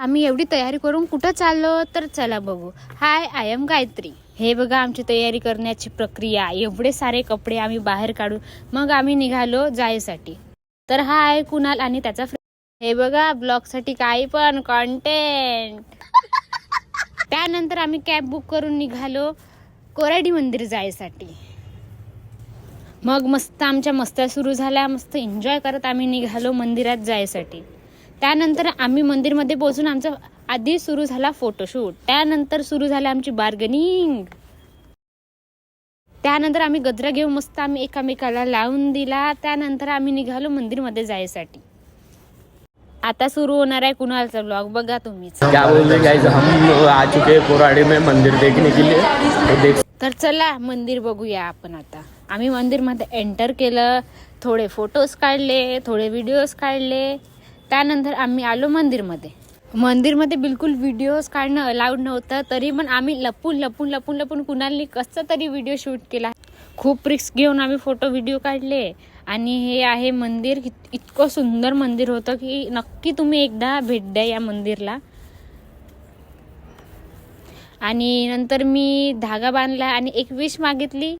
आम्ही एवढी तयारी करून कुठं चाललो तर चला बघू. हाय, आय एम गायत्री. हे बघा आमची तयारी करण्याची प्रक्रिया. एवढे सारे कपडे आम्ही बाहेर काढून मग आम्ही निघालो जायसाठी. तर हा आहे कुणाल आणि त्याचा फ्रेंड. हे बघा ब्लॉगसाठी काही पण कॉन्टेंट. त्यानंतर आम्ही कॅब बुक करून निघालो कोराडी मंदिर जायसाठी. मग मस्त आमच्या मस्त्या सुरू झाल्या. मस्त एन्जॉय करत आम्ही निघालो मंदिरात जायसाठी. त्यानंतर आम्ही मंदिरमध्ये पोहोचून आमचा आधी सुरू झाला फोटोशूट. त्यानंतर सुरू झाली आमची बार्गेनिंग. त्यानंतर आम्ही गजरा घेऊन मस्त आम्ही एकामेकाला लावून दिला. त्यानंतर आम्ही निघालो मंदिरमध्ये जायसाठी. आता सुरू होणार आहे कुणालचा ब्लॉग. बघा तुम्हीच. क्या बोल रहे गाइस, हम आ चुके हैं कोराडी में मंदिर देखने के लिए. तो देख तर चला मंदिर बघूया आपण. आता आम्ही मंदिरमध्ये एंटर केलं. थोडे फोटोज काढले, थोडे व्हिडिओज काढले. त्यानंतर आम्ही आलो मंदिरमध्ये बिलकुल व्हिडिओज काढणं अलाउड नव्हतं. तरी पण आम्ही लपून कुणालनी कसं तरी व्हिडिओ शूट केला. खूप रिस्क घेऊन आम्ही फोटो व्हिडिओ काढले. आणि हे आहे मंदिर. इतकं सुंदर मंदिर होतं की नक्की तुम्ही एकदा भेट द्या या मंदिरला. आणि नंतर मी धागा बांधला आणि एक विश मागितली.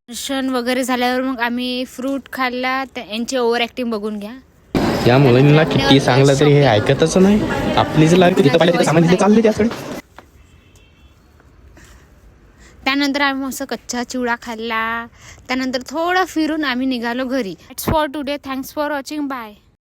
दर्शन वगैरे झाल्यावर मग आम्ही फ्रूट खाल्ला. यांची ओव्हर ऍक्टिंग बघून घ्या. या मुलांना किती सांगलं तरी हे ऐकतच नाही. आपलीच लागते तिथं पाहिजे सामान तिथे चालले त्याकडे. त्यानंतर आम्ही मस्त कच्चा चिवडा खाल्ला. त्यानंतर थोडं फिरून आम्ही निघालो घरी. It's for today. Thanks for watching. Bye.